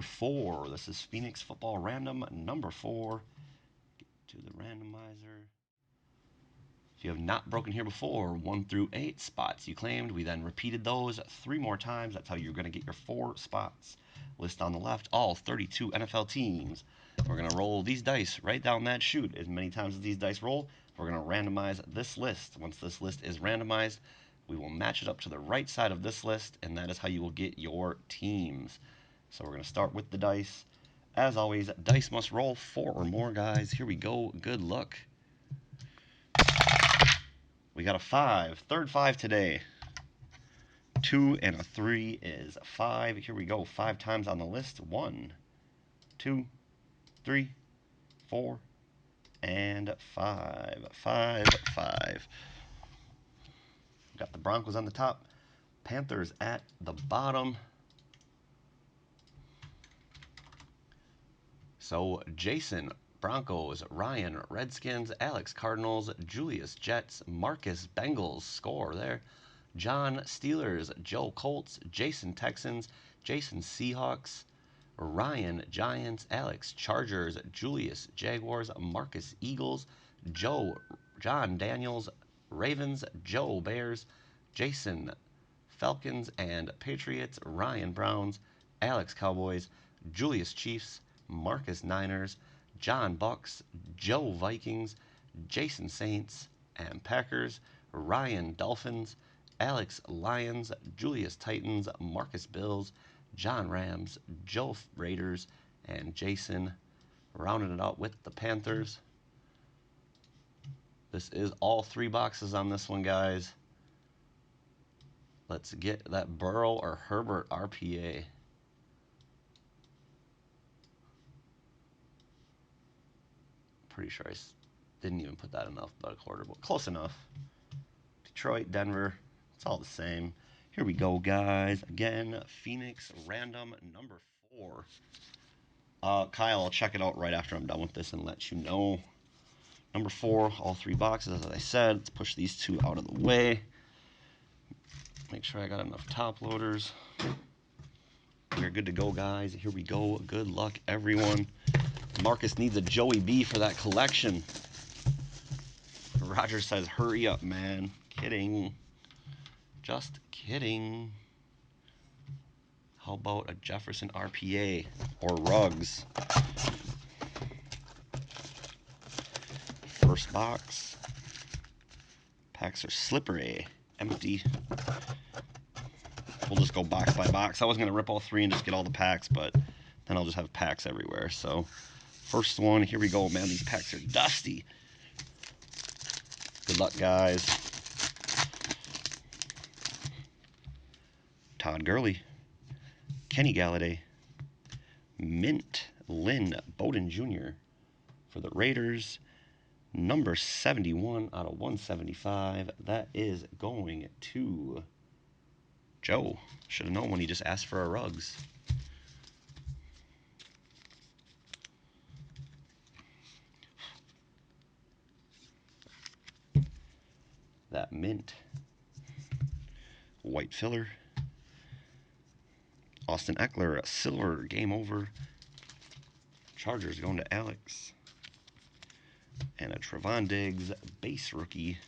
4. This is Phoenix Football Random number 4. Get to the randomizer. If you have not broken here before, 1 through 8 spots you claimed. We then repeated those 3 more times. That's how you're going to get your 4 spots. List on the left, all 32 NFL teams. We're going to roll these dice right down that chute as many times as these dice roll. We're going to randomize this list. Once this list is randomized, we will match it up to the right side of this list, and that is how you will get your teams. So we're going to start with the dice. As always, dice must roll 4 or more, guys. Here we go. Good luck. We got a 5. Third 5 today. 2 and a 3 is 5. Here we go. 5 times on the list. 1, 2, 3, 4, and 5. 5, 5. Got the Broncos on the top. Panthers at the bottom. So Jason, Broncos, Ryan, Redskins, Alex, Cardinals, Julius, Jets, Marcus, Bengals, score there. John, Steelers, Joe, Colts, Jason, Texans, Jason, Seahawks, Ryan, Giants, Alex, Chargers, Julius, Jaguars, Marcus, Eagles, John, Daniels, Ravens, Joe, Bears, Jason, Falcons and Patriots, Ryan, Browns, Alex, Cowboys, Julius, Chiefs, Marcus, Niners, John, Bucks, Joe, Vikings, Jason, Saints and Packers, Ryan, Dolphins, Alex, Lions, Julius, Titans, Marcus, Bills, John, Rams, Joe, Raiders, and Jason rounding it out with the Panthers. This is all 3 boxes on this one, guys. Let's get that Burrow or Herbert RPA. Pretty sure I didn't even put that in alphabetical order, but close enough. Detroit, Denver, it's all the same. Here we go, guys. Again, Phoenix random number 4. Kyle, I'll check it out right after I'm done with this and let you know. Number 4, all 3 boxes, as I said. Let's push these 2 out of the way. Make sure I got enough top loaders. We're good to go, guys. Here we go. Good luck, everyone. Marcus needs a Joey B for that collection. Roger says, hurry up, man. Kidding. Just kidding. How about a Jefferson RPA or Ruggs? First box. Packs are slippery. Empty. We'll just go box by box. I was going to rip all 3 and just get all the packs, but then I'll just have packs everywhere. So, first one, here we go. Man, these packs are dusty. Good luck, guys. Todd Gurley. Kenny Galladay. Mint Lynn Bowden Jr. for the Raiders. Number 71 out of 175. That is going to Joe. Should have known when he just asked for a Ruggs. That mint. White filler. Austin Eckler, silver, game over. Chargers going to Alex. And a Trevon Diggs, base rookie.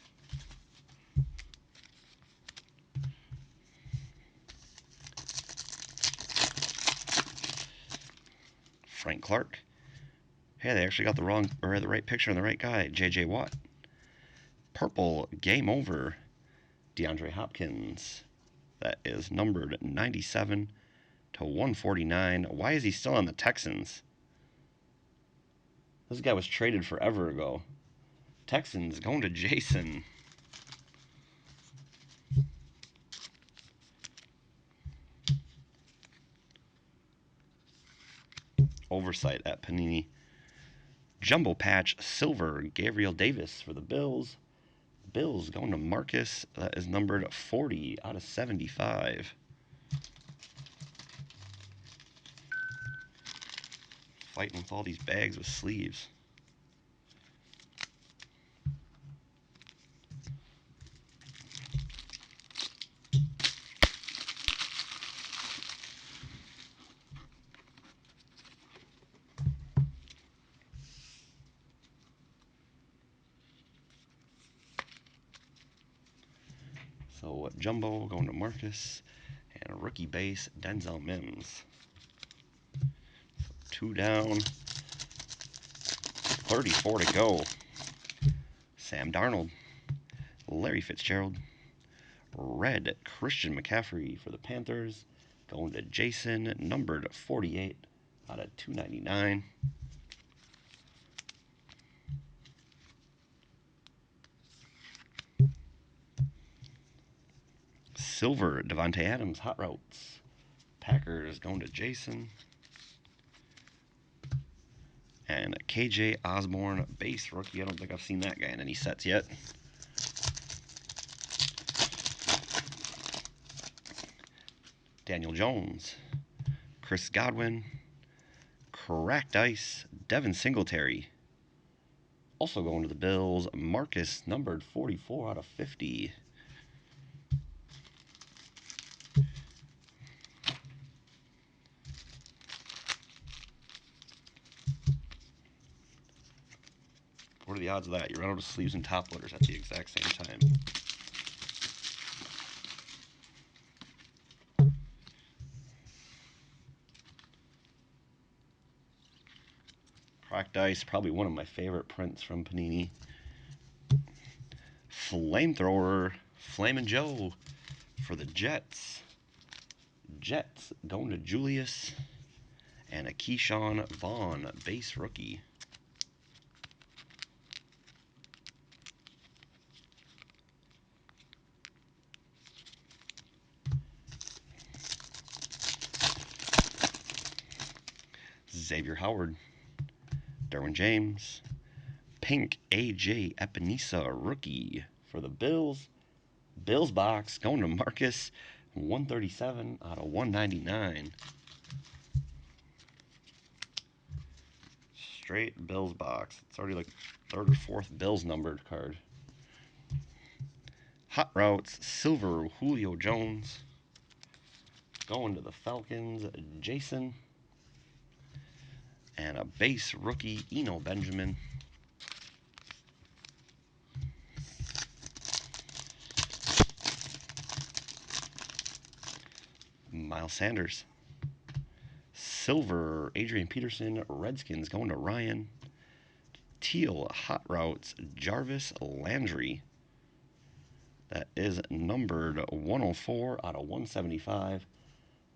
Frank Clark. Hey, they actually got the right picture and the right guy. J.J. Watt. Purple, game over. DeAndre Hopkins. That is numbered 97 to 149. Why is he still on the Texans? This guy was traded forever ago. Texans going to Jason. Oversight at Panini. Jumbo patch, silver, Gabriel Davis for the Bills. Bills going to Marcus. That is numbered 40 out of 75. Fighting with all these bags with sleeves. So Jumbo going to Marcus. And a rookie base, Denzel Mims. 2 down. 34 to go. Sam Darnold. Larry Fitzgerald. Red, Christian McCaffrey for the Panthers. Going to Jason, numbered 48 out of 299. Silver, Devontae Adams, Hot Routes. Packers going to Jason. And KJ Osborne, base rookie. I don't think I've seen that guy in any sets yet. Daniel Jones, Chris Godwin, Cracked Ice, Devin Singletary. Also going to the Bills, Marcus, numbered 44 out of 50. What are the odds of that? You run out of sleeves and top loaders at the exact same time. Cracked Ice, probably one of my favorite prints from Panini. Flamethrower, Flamin' Joe for the Jets. Jets going to Julius. And a Keyshawn Vaughn, base rookie. Xavier Howard, Derwin James, pink AJ Epinesa rookie for the Bills. Bills box going to Marcus, 137 out of 199. Straight Bills box. It's already like third or fourth Bills numbered card. Hot Routes, silver Julio Jones. Going to the Falcons, Jason. And a base rookie, Eno Benjamin. Miles Sanders. Silver, Adrian Peterson, Redskins going to Ryan. Teal, Hot Routes, Jarvis Landry. That is numbered 104 out of 175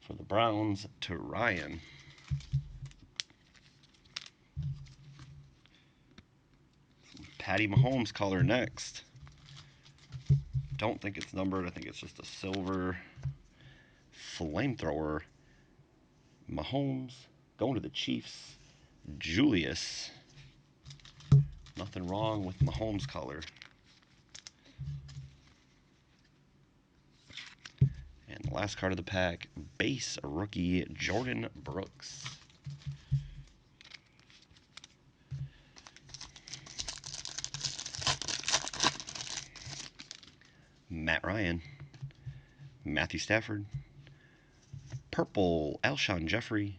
for the Browns to Ryan. Patty Mahomes color next. Don't think it's numbered. I think it's just a silver Flamethrower. Mahomes going to the Chiefs. Julius. Nothing wrong with Mahomes color. And the last card of the pack, base rookie Jordan Brooks. Matt Ryan. Matthew Stafford. Purple Alshon Jeffrey.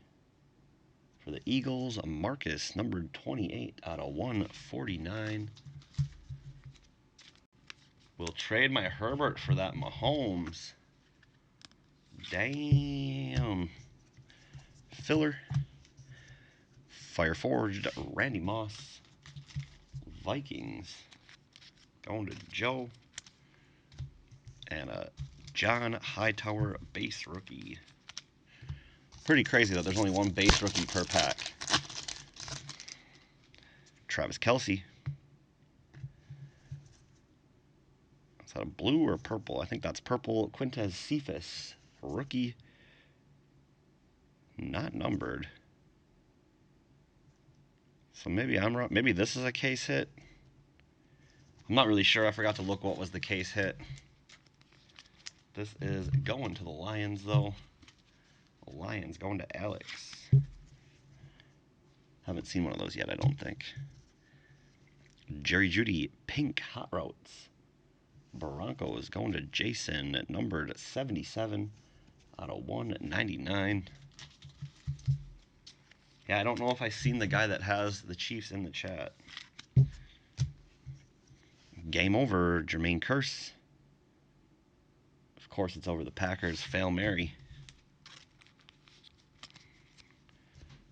For the Eagles, Marcus, numbered 28 out of 149. We'll trade my Herbert for that Mahomes. Damn. Filler. Fireforged Randy Moss. Vikings. Going to Joe. And a John Hightower base rookie. Pretty crazy that there's only one base rookie per pack. Travis Kelce. Is that a blue or purple? I think that's purple. Quintez Cephas, rookie. Not numbered. So maybe I'm wrong. Maybe this is a case hit. I'm not really sure. I forgot to look what was the case hit. This is going to the Lions, though. The Lions going to Alex. Haven't seen one of those yet, I don't think. Jerry Jeudy, pink Hot Routes. Broncos going to Jason, numbered 77 out of 199. Yeah, I don't know if I've seen the guy that has the Chiefs in the chat. Game over, Jermaine Kearse. course, it's over the Packers. Fail Mary.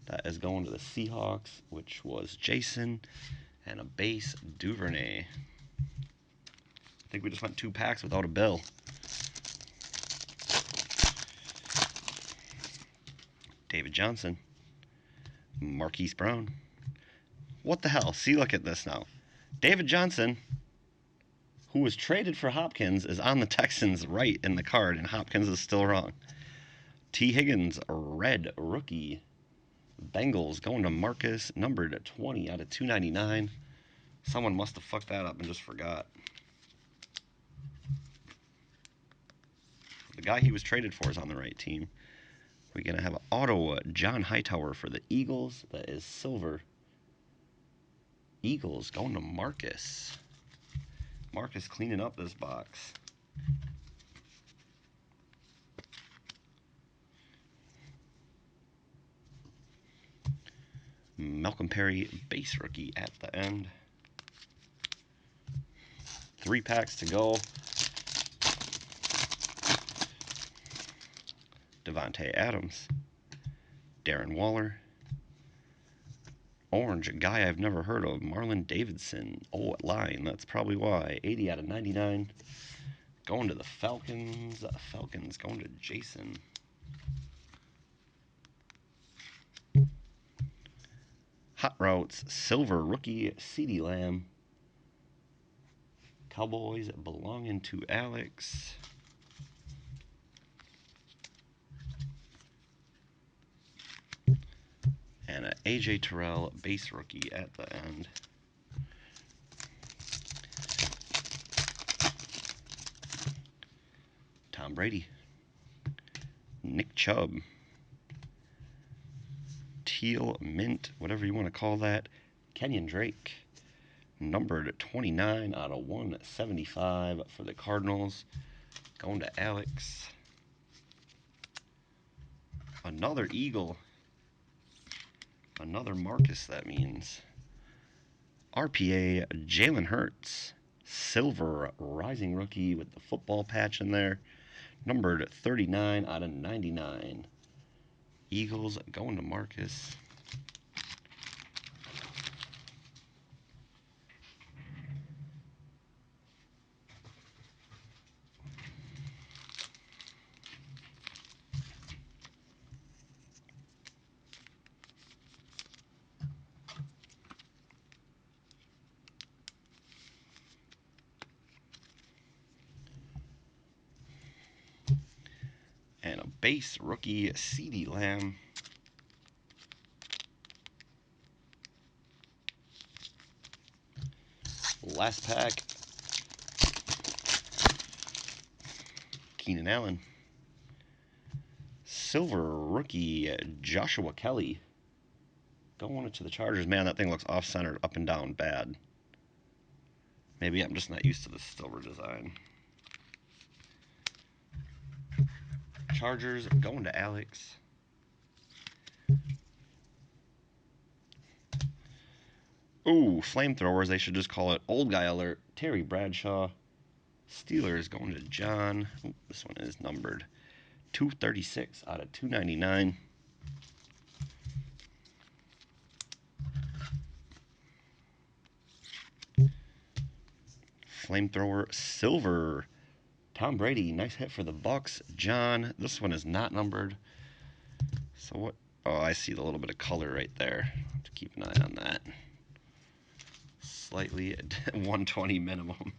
That is going to the Seahawks, which was Jason. And a base Duvernay. I think we just went 2 packs without a bill. David Johnson. Marquise Brown. What the hell? See, look at this now. David Johnson, who was traded for Hopkins, is on the Texans right in the card, and Hopkins is still wrong. T. Higgins, red rookie. Bengals going to Marcus, numbered 20 out of 299. Someone must have fucked that up and just forgot. The guy he was traded for is on the right team. We're going to have an auto John Hightower for the Eagles. That is silver. Eagles going to Marcus. Marcus cleaning up this box. Malcolm Perry, base rookie at the end. 3 packs to go. Devontae Adams. Darren Waller. Orange, a guy I've never heard of, Marlon Davidson. Oh, at line, that's probably why. 80 out of 99. Going to the Falcons. Falcons going to Jason. Hot Routes, silver rookie, CeeDee Lamb. Cowboys belonging to Alex. And a AJ Terrell base rookie at the end. Tom Brady. Nick Chubb. Teal mint, whatever you want to call that. Kenyon Drake. Numbered 29 out of 175 for the Cardinals. Going to Alex. Another Eagle. Another Marcus, that means. RPA, Jalen Hurts. Silver rising rookie with the football patch in there. Numbered 39 out of 99. Eagles going to Marcus. And a base rookie, CeeDee Lamb. Last pack. Keenan Allen. Silver rookie, Joshua Kelly. Going to the Chargers. Man, that thing looks off-centered, up and down, bad. Maybe I'm just not used to the silver design. Chargers going to Alex. Ooh, flamethrowers. They should just call it Old Guy Alert. Terry Bradshaw. Steelers going to John. Ooh, this one is numbered 236 out of 299. Flamethrower silver. Tom Brady, nice hit for the Bucks. John, this one is not numbered. So what? Oh, I see the little bit of color right there. Have to keep an eye on that. Slightly 120 minimum.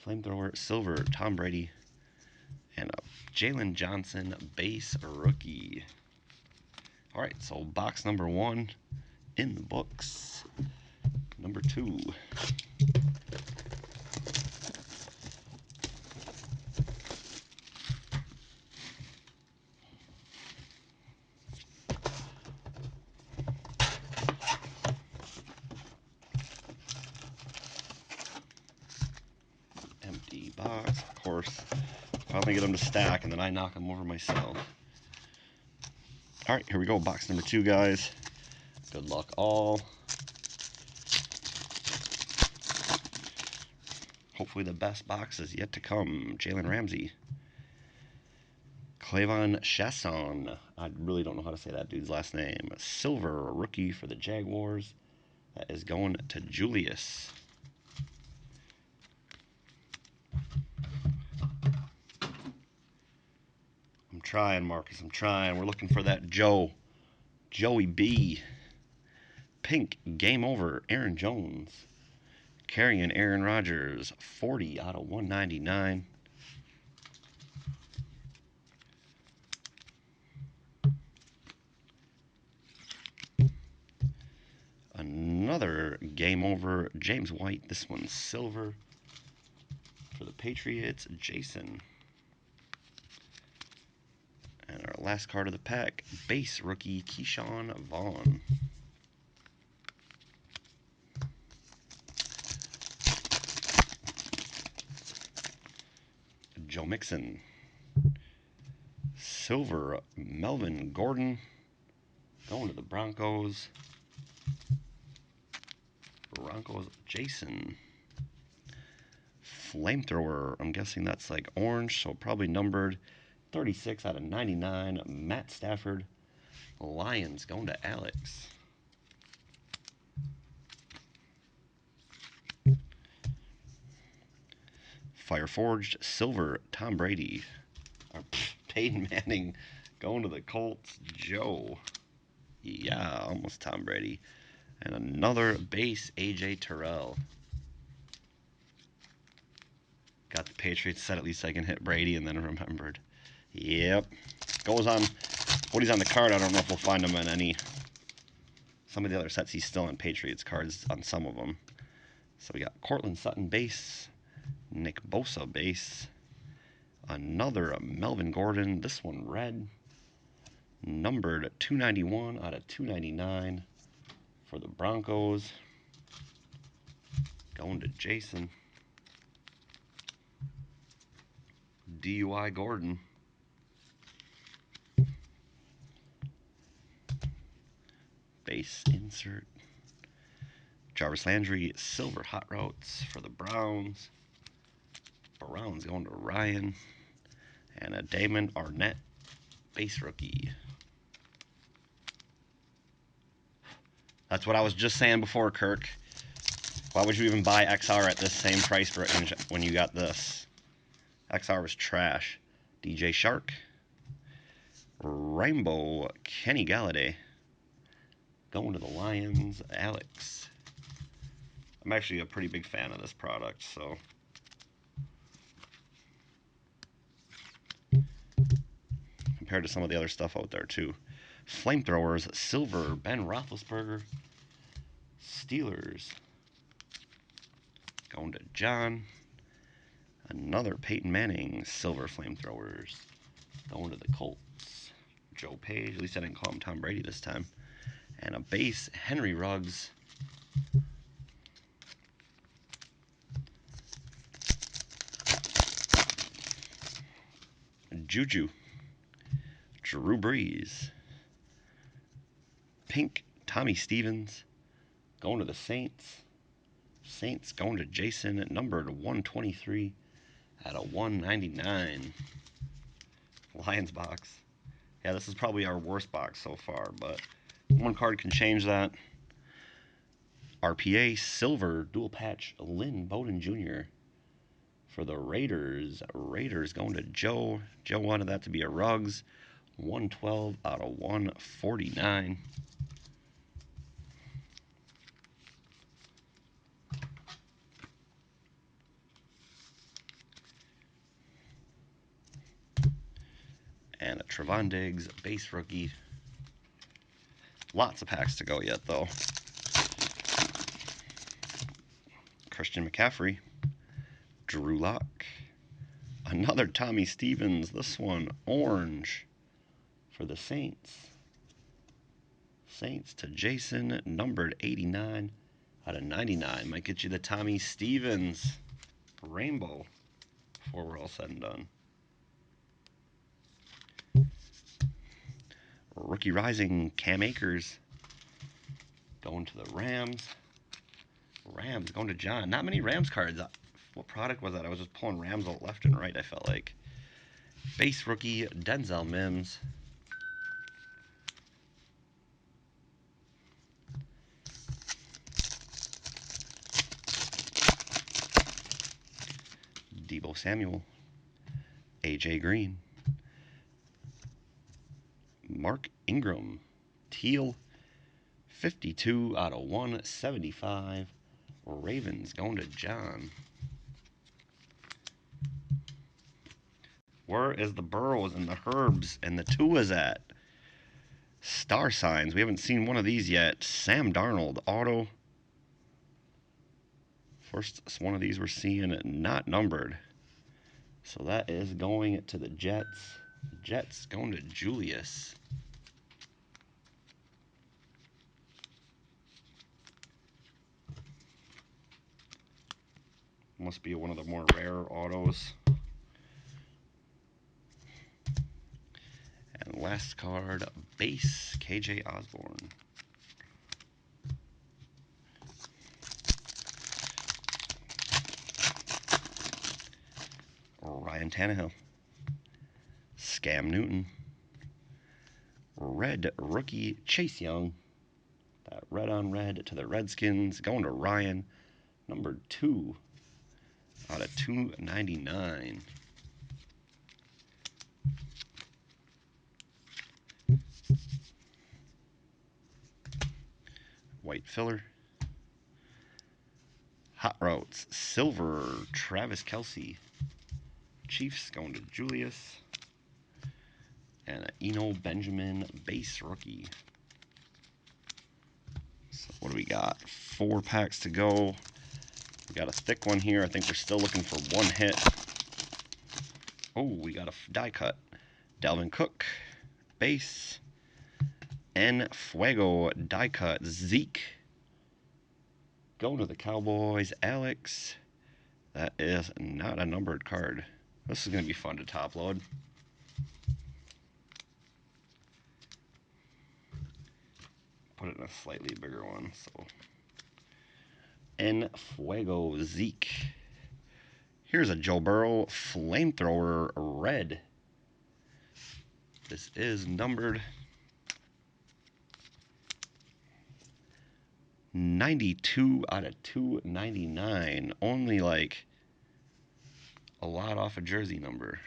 Flamethrower silver. Tom Brady, and a Jalen Johnson base rookie. All right, so box number 1 in the books. Number 2. Empty box, of course. Finally get them to stack, and then I knock them over myself. All right, here we go. Box number 2, guys. Good luck all. Hopefully the best box is yet to come. Jalen Ramsey. Clavon Chasson. I really don't know how to say that dude's last name. Silver rookie for the Jaguars. That is going to Julius. I'm trying, Marcus. I'm trying. We're looking for that Joey B. Pink. Game over. Aaron Jones. Carrying Aaron Rodgers. 40 out of 199. Another game over. James White. This one's silver. For the Patriots, Jason. And our last card of the pack, base rookie Keyshawn Vaughn. Joe Mixon. Silver Melvin Gordon. Going to the Broncos. Broncos, Jason. Flamethrower. I'm guessing that's like orange, so probably numbered 36 out of 99. Matt Stafford. Lions going to Alex. Fireforged silver Tom Brady. Or Peyton Manning going to the Colts. Joe. Yeah, almost Tom Brady. And another base AJ Terrell. Got the Patriots set, at least I can hit Brady, and then remembered. Yep. Goes on what he's on the card. I don't know if we'll find him in any. Some of the other sets he's still on Patriots cards on some of them. So we got Cortland Sutton base. Nick Bosa base. Another Melvin Gordon. This one red. Numbered 291 out of 299 for the Broncos. Going to Jason. DUI Gordon. Base insert. Jarvis Landry, silver hot routes for the Browns. Browns going to Ryan. And a Damon Arnett, base rookie. That's what I was just saying before, Kirk. Why would you even buy XR at this same price range when you got this? XR was trash. DJ Shark. Rainbow Kenny Galladay. Going to the Lions, Alex. I'm actually a pretty big fan of this product, so. Compared to some of the other stuff out there, too. Flamethrowers, silver, Ben Roethlisberger. Steelers. Going to John. Another Peyton Manning, silver flamethrowers. Going to the Colts. Joe Page, at least I didn't call him Tom Brady this time. And a base, Henry Ruggs. Juju. Drew Brees. Pink, Tommy Stevens. Going to the Saints. Saints going to Jason at numbered 123 out of 199. Lions box. Yeah, this is probably our worst box so far, but one card can change that. RPA silver dual patch Lynn Bowden Jr. for the Raiders. Raiders going to Joe. Joe wanted that to be a Ruggs. 112 out of 149. And a Trevon Diggs base rookie. Lots of packs to go yet, though. Christian McCaffrey. Drew Lock. Another Tommy Stevens. This one, orange for the Saints. Saints to Jason, numbered 89 out of 99. Might get you the Tommy Stevens rainbow before we're all said and done. Rookie Rising, Cam Akers. Going to the Rams. Rams going to John. Not many Rams cards What product was that? I was just pulling Rams out left and right, I felt like. Base rookie, Denzel Mims. Deebo Samuel. AJ Green. Mark Ingram. Teal. 52 out of 175. Ravens going to John. Where is the Burrows and the Herbs and the Tuas at? Star signs. We haven't seen one of these yet. Sam Darnold, auto. First one of these we're seeing not numbered. So that is going to the Jets. Jets going to Julius. Must be one of the more rare autos. And last card, base, KJ Osborne. Ryan Tannehill. Scam Newton. Red rookie Chase Young. That red on red to the Redskins. Going to Ryan. Number 2 out of 299. White filler. Hot Routes. Silver Travis Kelce. Chiefs going to Julius. And an Eno Benjamin base rookie. So what do we got? 4 packs to go. We got a thick one here. I think we're still looking for one hit. Oh, we got a die cut. Dalvin Cook, base. En Fuego die cut. Zeke. Going to the Cowboys. Alex. That is not a numbered card. This is going to be fun to top load. Put it in a slightly bigger one. So, En Fuego Zeke. Here's a Joe Burrow flamethrower red. This is numbered 92 out of 299. Only like a lot off a jersey number.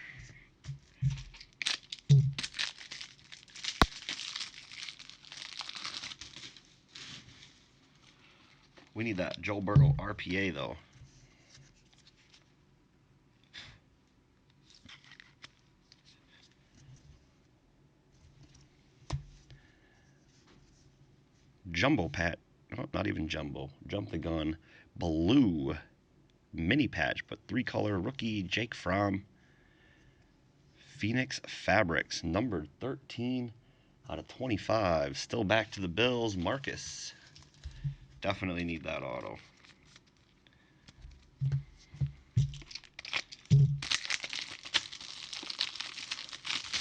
We need that Joe Burrow RPA though. Jumbo Pat. Oh, not even jumbo. Jump the gun. Blue mini patch, but 3-color rookie Jake Fromm. Phoenix Fabrics, number 13 out of 25. Still back to the Bills. Marcus. Definitely need that auto.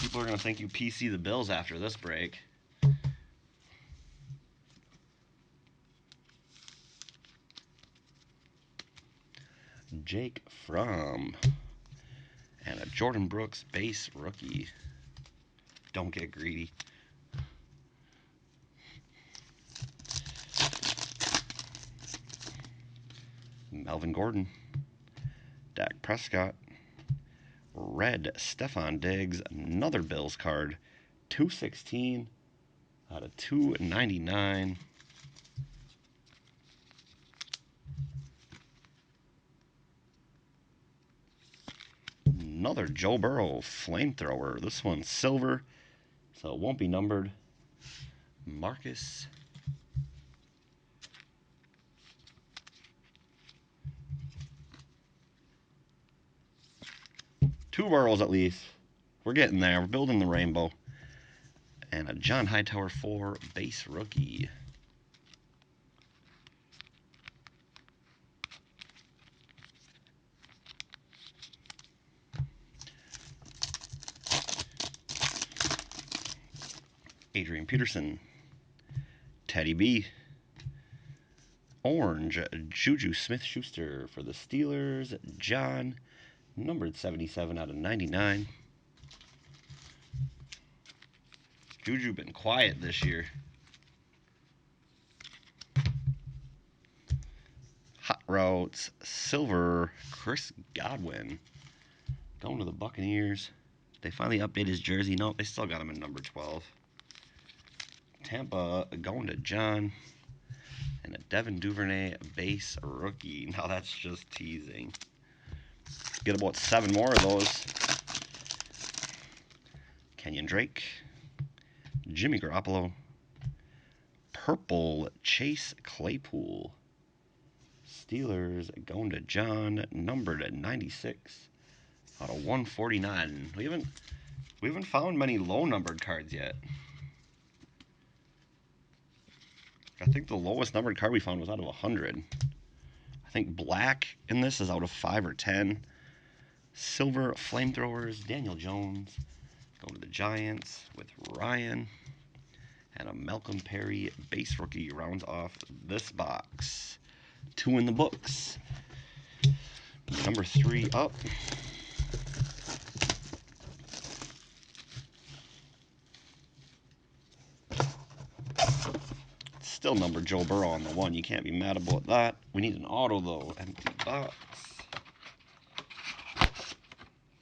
People are going to think you PC the Bills after this break. Jake Fromm. And a Jordan Brooks base rookie. Don't get greedy. Melvin Gordon. Dak Prescott. Red Stephon Diggs. Another Bills card. 216 out of 299. Another Joe Burrow flamethrower. This one's silver, so it won't be numbered. Marcus. Two Burrows at least. We're getting there. We're building the rainbow. And a John Hightower 4 base rookie. Adrian Peterson. Teddy B. Orange, Juju Smith-Schuster for the Steelers. John, numbered 77 out of 99. Juju been quiet this year. Hot Routes, Silver, Chris Godwin. Going to the Buccaneers. They finally updated his jersey. No, they still got him in number 12. Tampa going to John. And a Devin Duvernay base rookie. Now that's just teasing. Get about 7 more of those. Kenyon Drake. Jimmy Garoppolo. Purple Chase Claypool. Steelers going to John, numbered at 96 out of 149. We haven't found many low numbered cards yet. I think the lowest numbered card we found was out of 100. I think black in this is out of 5 or 10. Silver Flamethrowers, Daniel Jones. Going to the Giants with Ryan. And a Malcolm Perry base rookie rounds off this box. 2 in the books. Number 3 up. Still numbered Joe Burrow on the 1. You can't be mad about that. We need an auto, though. Empty box.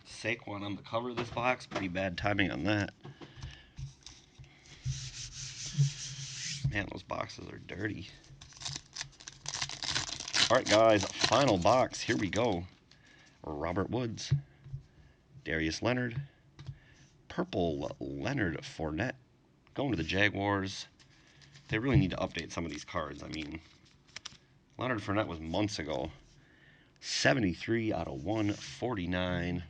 Saquon on the cover of this box. Pretty bad timing on that. Man, those boxes are dirty. Alright, guys. Final box. Here we go. Robert Woods. Darius Leonard. Purple Leonard Fournette. Going to the Jaguars. They really need to update some of these cards. I mean, Leonard Fournette was months ago. 73 out of 149.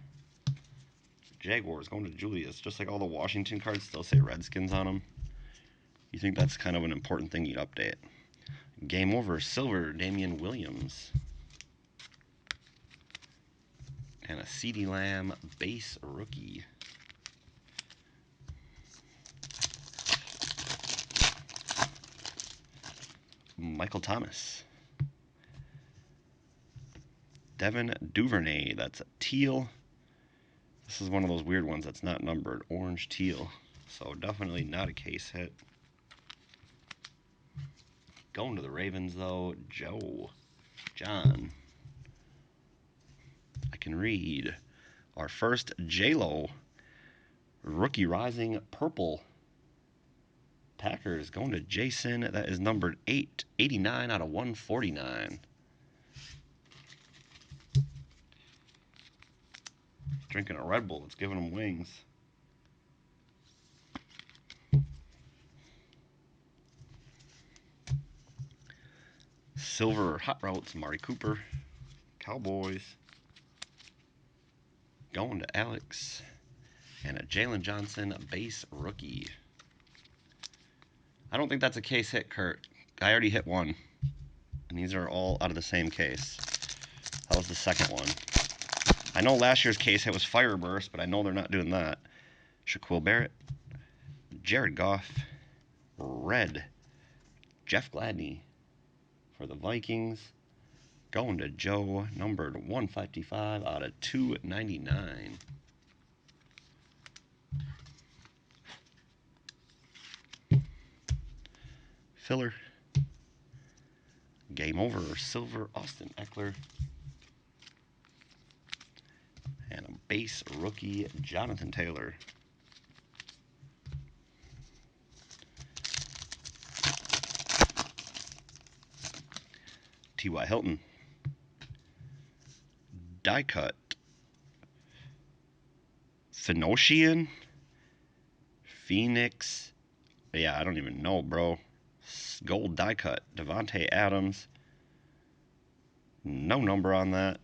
Jaguars going to Julius. Just like all the Washington cards still say Redskins on them. You think that's kind of an important thing you'd update. Game over. Silver, Damian Williams. And a CeeDee Lamb base rookie. Michael Thomas. Devin Duvernay. That's a teal. This is one of those weird ones that's not numbered. Orange teal. So definitely not a case hit. Going to the Ravens, though. John. I can read. Our first J-Lo. Rookie Rising Purple. Packers going to Jason. That is numbered 89 out of 149. Drinking a Red Bull. It's giving him wings. Silver Hot Routes, Amari Cooper. Cowboys. Going to Alex. And a Jalen Johnson base rookie. I don't think that's a case hit, Kurt. I already hit one. And these are all out of the same case. That was the second one. I know last year's case hit was Fireburst, but I know they're not doing that. Shaquille Barrett. Jared Goff. Red. Jeff Gladney for the Vikings. Going to Joe, numbered 155 out of 299. Filler. Game over. Silver, Austin Eckler. And a base rookie, Jonathan Taylor. T.Y. Hilton. Die cut. Phoenician. Phoenix. Yeah, I don't even know, bro. Gold die cut. Devontae Adams. No number on that.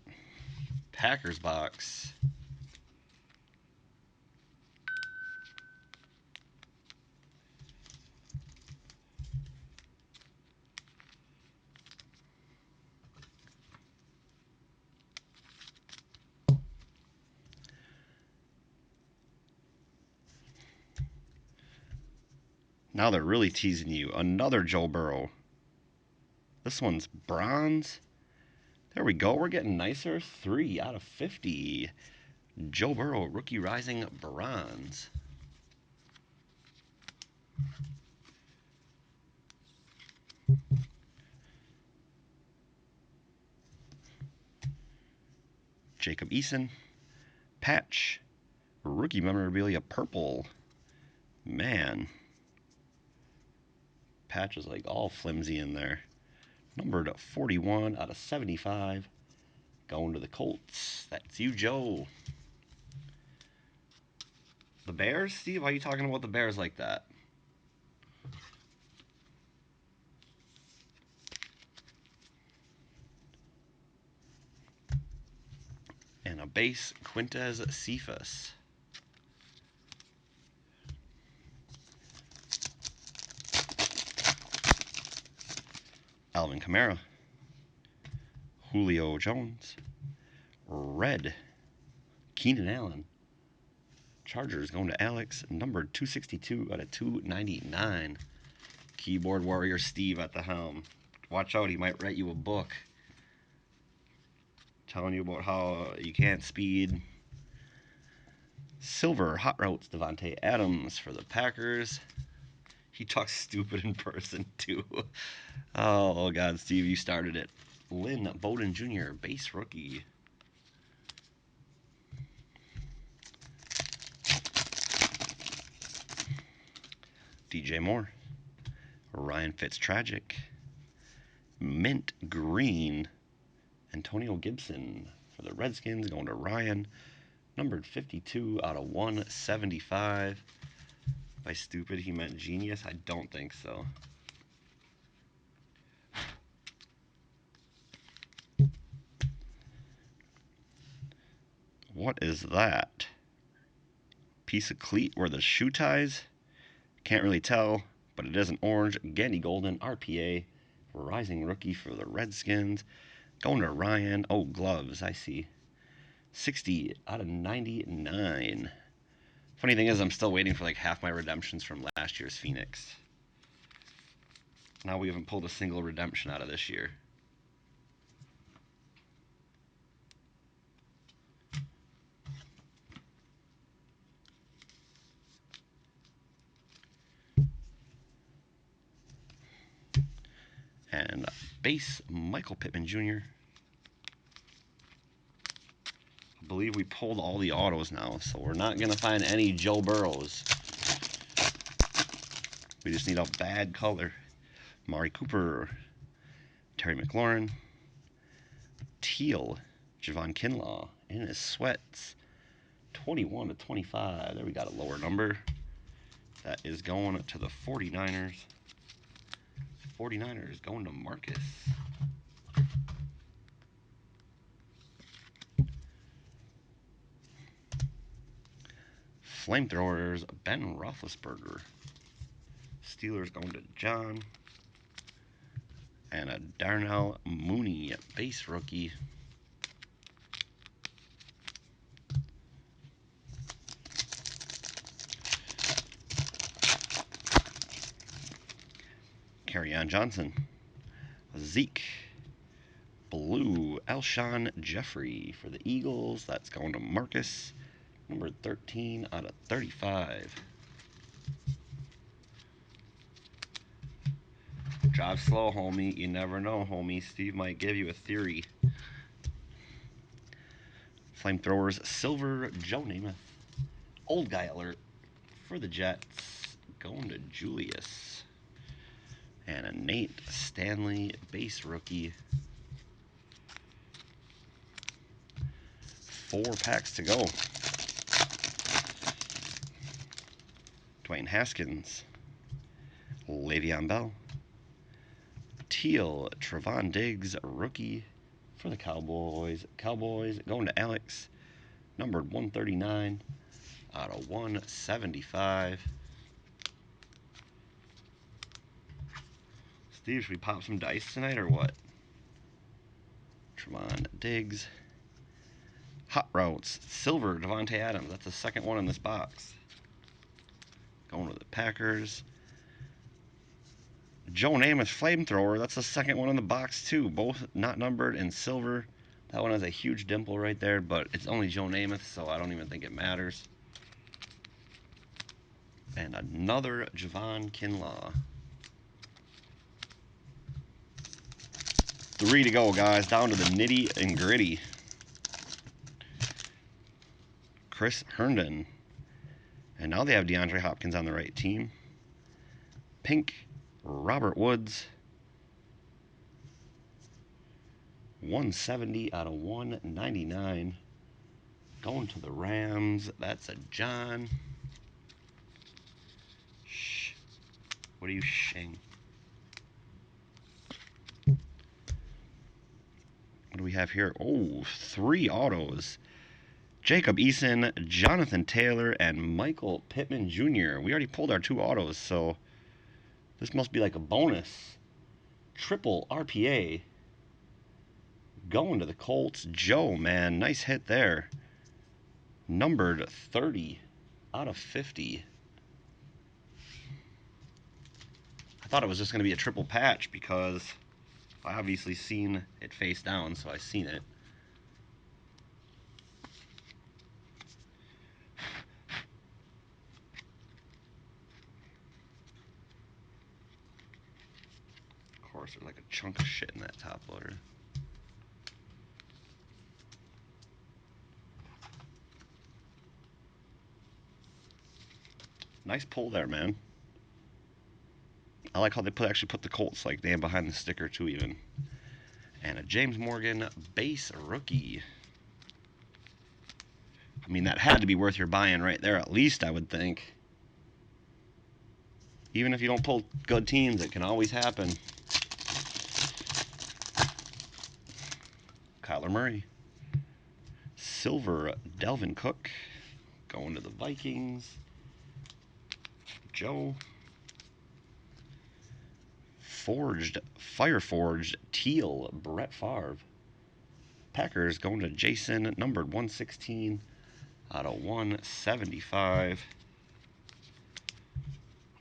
Packers box. Now they're really teasing you. Another Joe Burrow. This one's bronze. There we go. We're getting nicer. 3 out of 50. Joe Burrow, Rookie Rising bronze. Jacob Eason, patch, rookie memorabilia purple. Man, patch is like all flimsy in there. Numbered 41 out of 75. Going to the Colts. That's you, Joe. The Bears? Steve, why are you talking about the Bears like that? And a base, Quintez Cephas. Alvin Kamara. Julio Jones. Red. Keenan Allen. Chargers going to Alex. Numbered 262 out of 299. Keyboard warrior Steve at the helm. Watch out, he might write you a book telling you about how you can't speed. Silver Hot Routes Devontae Adams for the Packers. He talks stupid in person too. Oh God, Steve, you started it. Lynn Bowden Jr., base rookie. DJ Moore. Ryan Fitztragic. Mint green. Antonio Gibson for the Redskins, going to Ryan. Numbered 52 out of 175. By stupid, he meant genius? I don't think so. What is that? Piece of cleat where the shoe ties? Can't really tell, but it is an orange. Gandy Golden, RPA. Rising rookie for the Redskins. Going to Ryan. Oh, gloves, I see. 60 out of 99. Funny thing is, I'm still waiting for like half my redemptions from last year's Phoenix. Now we haven't pulled a single redemption out of this year. And base, Michael Pittman Jr. I believe we pulled all the autos now, so we're not going to find any Joe Burrows. We just need a bad color. Mari Cooper, Terry McLaurin, teal, Javon Kinlaw in his sweats. 21 to 25. There we got a lower number. That is going to the 49ers. 49ers going to Marcus. Flamethrowers, Ben Roethlisberger. Steelers going to John. And a Darnell Mooney, base rookie. Kerryon Johnson. Zeke. Blue, Alshon Jeffrey for the Eagles. That's going to Marcus. Number 13 out of 35. Drive slow, homie. You never know, homie. Steve might give you a theory. Flamethrowers, silver, Joe Namath. Old guy alert for the Jets. Going to Julius. And a Nate Stanley, base rookie. 4 packs to go. Dwayne Haskins. Le'Veon Bell. Teal, Trevon Diggs, rookie for the Cowboys. Cowboys going to Alex. Numbered 139 out of 175. Steve, should we pop some dice tonight or what? Trevon Diggs. Hot Routes, silver, Devontae Adams. That's the second one in this box. Going to the Packers. Joe Namath Flamethrower. That's the second one in the box, too. Both not numbered in silver. That one has a huge dimple right there, but it's only Joe Namath, so I don't even think it matters. And another Javon Kinlaw. 3 to go, guys. Down to the nitty and gritty. Chris Herndon. And now they have DeAndre Hopkins on the right team. Pink, Robert Woods. 170 out of 199. Going to the Rams. That's a John. Shh. What are you shing? What do we have here? Oh, 3 autos. Jacob Eason, Jonathan Taylor, and Michael Pittman Jr. We already pulled our 2 autos, so this must be like a bonus. Triple RPA. Going to the Colts. Joe, man, nice hit there. Numbered 30 out of 50. I thought it was just going to be a triple patch because I obviously seen it face down, so I seen it. Of course, there's like a chunk of shit in that top loader. Nice pull there, man. I like how they actually put the Colts like damn behind the sticker too, even. And a James Morgan base rookie. I mean, that had to be worth your buying right there, at least, I would think. Even if you don't pull good teams, it can always happen. Kyler Murray. Silver Delvin Cook. Going to the Vikings. Joe. Fire Forged Teal Brett Favre. Packers going to Jason, numbered 116 out of 175.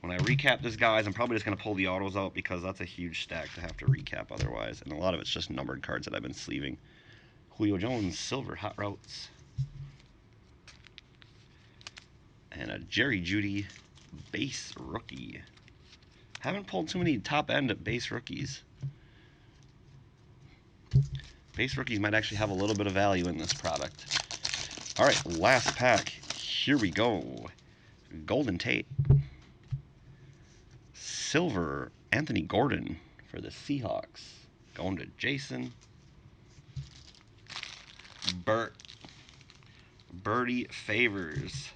When I recap this, guys, I'm probably just going to pull the autos out because that's a huge stack to have to recap otherwise. And a lot of it's just numbered cards that I've been sleeving. Julio Jones, Silver Hot Routes. And a Jerry Jeudy base rookie. Haven't pulled too many top-end base rookies. Base rookies might actually have a little bit of value in this product. All right, last pack. Here we go. Golden Tate. Silver Anthony Gordon for the Seahawks. Going to Jason. Birdie Favors.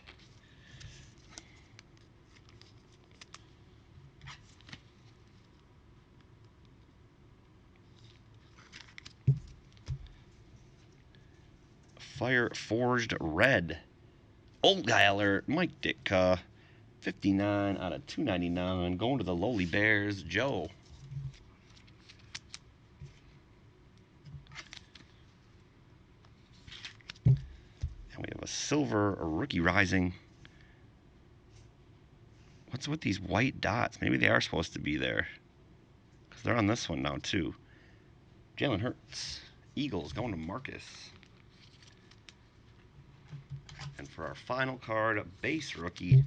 Fire Forged Red. Old guy alert. Mike Ditka. 59 out of 299. Going to the lowly Bears. Joe. And we have a silver Rookie Rising. What's with these white dots? Maybe they are supposed to be there. Because they're on this one now, too. Jalen Hurts. Eagles going to Marcus. And for our final card, base rookie,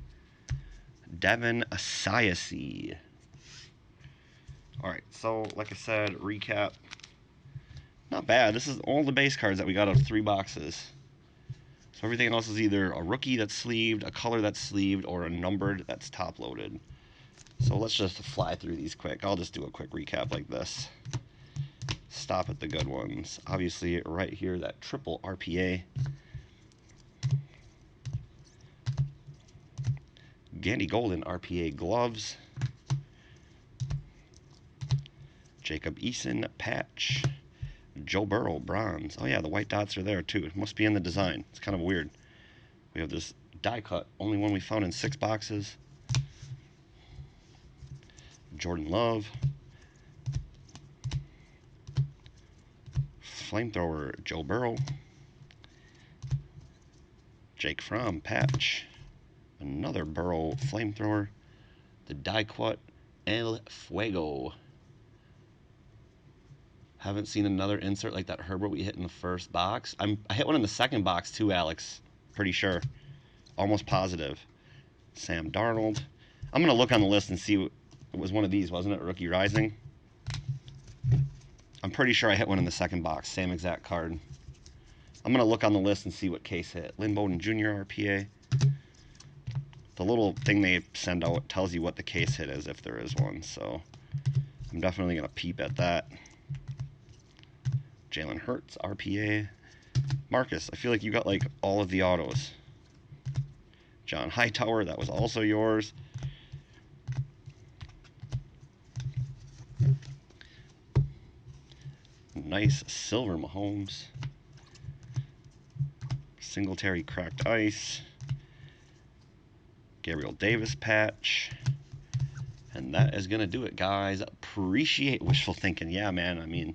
Devin Asiasi. All right, so like I said, recap. Not bad. This is all the base cards that we got out of 3 boxes. So everything else is either a rookie that's sleeved, a color that's sleeved, or a numbered that's top loaded. So let's just fly through these quick. I'll just do a quick recap like this. Stop at the good ones. Obviously, right here, that triple RPA. Gandy Golden RPA gloves. Jacob Eason patch. Joe Burrow bronze. Oh yeah, the white dots are there too. It must be in the design. It's kind of weird. We have this die cut, only one we found in 6 boxes. Jordan Love. Flamethrower Joe Burrow. Jake Fromm patch. Another Burrow Flamethrower. The die cut El Fuego. Haven't seen another insert like that Herbert we hit in the first box. I hit one in the second box too, Alex. Pretty sure. Almost positive. Sam Darnold. I'm going to look on the list and see. It was one of these, wasn't it? Rookie Rising. I'm pretty sure I hit one in the second box. Same exact card. I'm going to look on the list and see what case hit. Lynn Bowden Jr. RPA. The little thing they send out tells you what the case hit is if there is one. So I'm definitely going to peep at that. Jalen Hurts RPA. Marcus, I feel like you got like all of the autos. John Hightower, that was also yours. Nice silver Mahomes. Singletary cracked ice. Gabriel Davis patch. And that is going to do it, guys. Appreciate wishful thinking. Yeah, man, I mean,